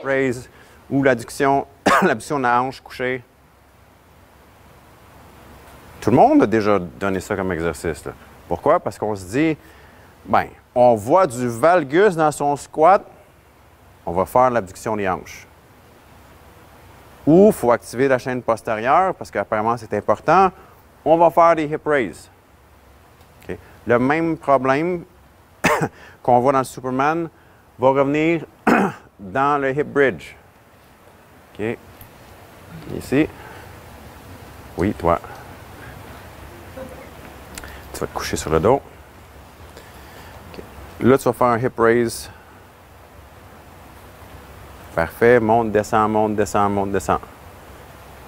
raise ou l'abduction, l'abduction de la hanche couchée. Tout le monde a déjà donné ça comme exercice, là. Pourquoi? Parce qu'on se dit, bien, on voit du valgus dans son squat, on va faire l'abduction des hanches. Ou il faut activer la chaîne postérieure, parce qu'apparemment c'est important, on va faire des hip raises. Okay. Le même problème qu'on voit dans le Superman va revenir dans le hip bridge. OK. Ici. Oui, toi. Tu vas te coucher sur le dos. Okay. Là, tu vas faire un hip raise. Parfait. Monte, descend, monte, descend, monte, descend.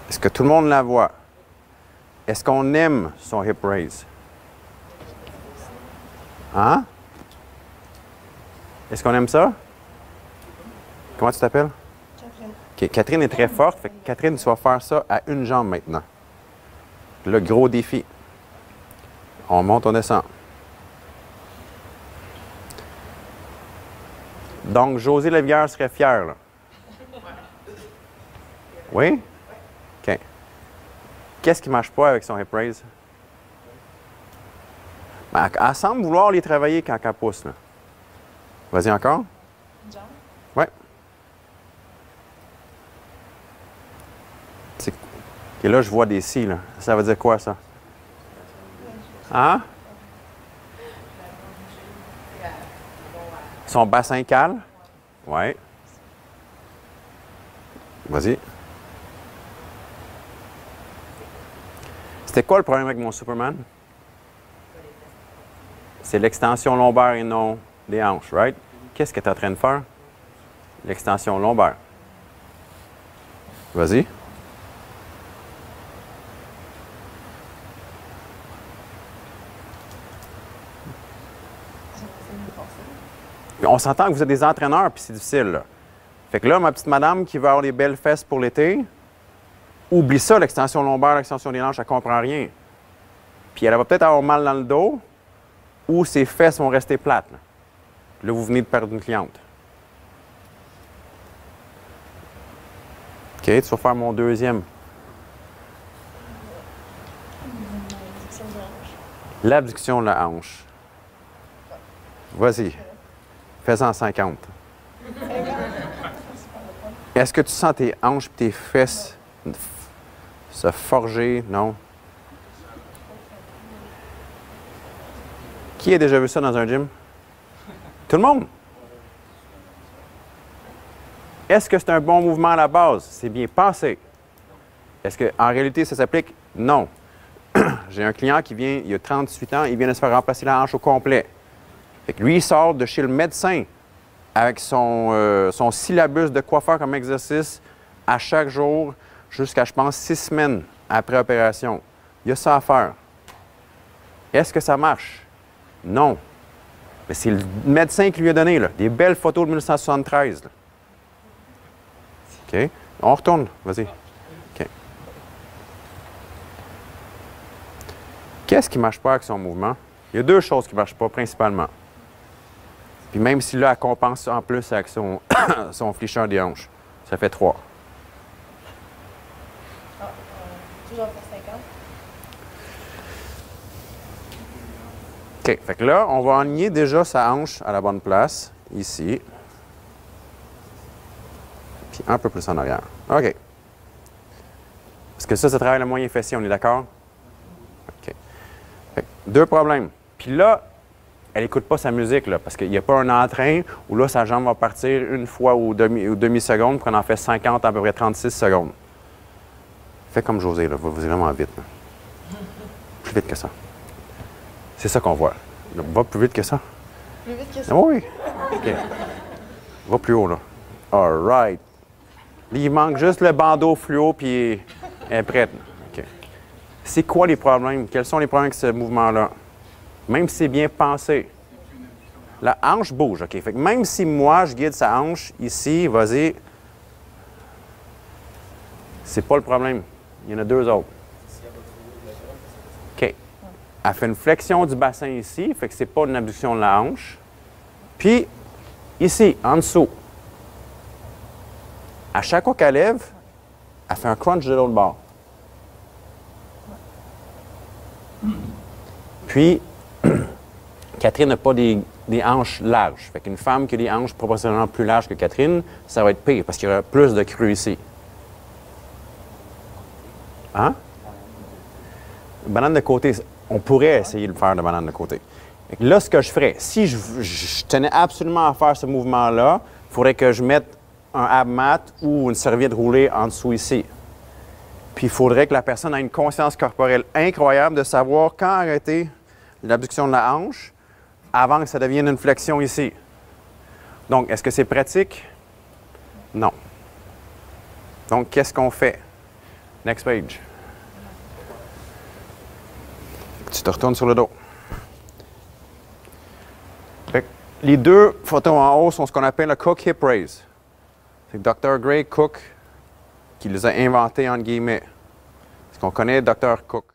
Est-ce que tout le monde la voit? Est-ce qu'on aime son hip raise? Hein? Est-ce qu'on aime ça? Comment tu t'appelles? Catherine. OK. Catherine est très forte. Fait que Catherine, tu vas faire ça à une jambe maintenant. Le gros défi. On monte, on descend. Donc, José Lévière serait fier, là. Oui? OK. Qu'est-ce qui ne marche pas avec son hip raise? Ben, elle semble vouloir les travailler quand elle pousse, là. Vas-y encore. Une jambe. Oui. Et là, je vois des si, là. Ça veut dire quoi, ça? Hein? Son bassin cale? Oui. Vas-y. C'était quoi le problème avec mon Superman? C'est l'extension lombaire et non les hanches, right? Qu'est-ce que tu es en train de faire? L'extension lombaire. Vas-y. On s'entend que vous êtes des entraîneurs, puis c'est difficile, là. Fait que là, ma petite madame qui veut avoir des belles fesses pour l'été, oublie ça, l'extension lombaire, l'extension des hanches, elle ne comprend rien. Puis elle va peut-être avoir mal dans le dos, ou ses fesses vont rester plates, là. Là, vous venez de perdre une cliente. OK, tu vas faire mon deuxième. L'abduction de la hanche. Vas-y. Fais-en 50. Est-ce que tu sens tes hanches et tes fesses se forger? Non? Qui a déjà vu ça dans un gym? Tout le monde? Est-ce que c'est un bon mouvement à la base? C'est bien pensé. Est-ce qu'en réalité, ça s'applique? Non. J'ai un client qui vient, il a 38 ans, il vient de se faire remplacer la hanche au complet. Fait que lui, il sort de chez le médecin avec son syllabus de quoi faire comme exercice à chaque jour jusqu'à, je pense, 6 semaines après opération. Il y a ça à faire. Est-ce que ça marche? Non. Mais c'est le médecin qui lui a donné, là, des belles photos de 1973. Là. OK? On retourne. Vas-y. OK. Qu'est-ce qui ne marche pas avec son mouvement? Il y a deux choses qui ne marchent pas, principalement. Puis même si là, elle compense en plus avec son, son flécheur des hanches. Ça fait 3. Toujours faire 50. OK. Fait que là, on va aligner déjà sa hanche à la bonne place, ici. Puis un peu plus en arrière. OK. Parce que ça travaille le moyen fessier, on est d'accord? OK. Fait que, deux problèmes. Puis là, elle n'écoute pas sa musique, là, parce qu'il n'y a pas un entrain où là, sa jambe va partir une fois ou demi-seconde, puis on en fait 50 à peu près 36 secondes. Fais comme José, là, va vraiment vite. Là. Plus vite que ça. C'est ça qu'on voit. Là, va plus vite que ça. Plus vite que ça. Oui. OK. Va plus haut, là. All right. Il manque juste le bandeau fluo, puis elle est prête. OK. C'est quoi les problèmes? Quels sont les problèmes avec ce mouvement-là? Même si c'est bien pensé. La hanche bouge, OK. Fait que même si moi, je guide sa hanche ici, vas-y, c'est pas le problème. Il y en a deux autres. OK. Elle fait une flexion du bassin ici, fait que c'est pas une abduction de la hanche. Puis, ici, en dessous. À chaque fois qu'elle lève, elle fait un crunch de l'autre bord. Puis, Catherine n'a pas des hanches larges. Fait qu'une femme qui a des hanches proportionnellement plus larges que Catherine, ça va être pire parce qu'il y aura plus de creux ici. Hein? Banane de côté, on pourrait essayer de faire de banane de côté. Fait que là, ce que je ferais, si je tenais absolument à faire ce mouvement-là, il faudrait que je mette un ab mat ou une serviette roulée en dessous ici. Puis il faudrait que la personne ait une conscience corporelle incroyable de savoir quand arrêter l'abduction de la hanche avant que ça devienne une flexion ici. Donc, est-ce que c'est pratique? Non. Donc, qu'est-ce qu'on fait? Next page. Tu te retournes sur le dos. Fait que les deux photos en haut sont ce qu'on appelle le Cook Hip Raise. C'est Dr. Gray Cook qui les a inventés, entre guillemets. Est-ce qu'on connaît Dr. Cook?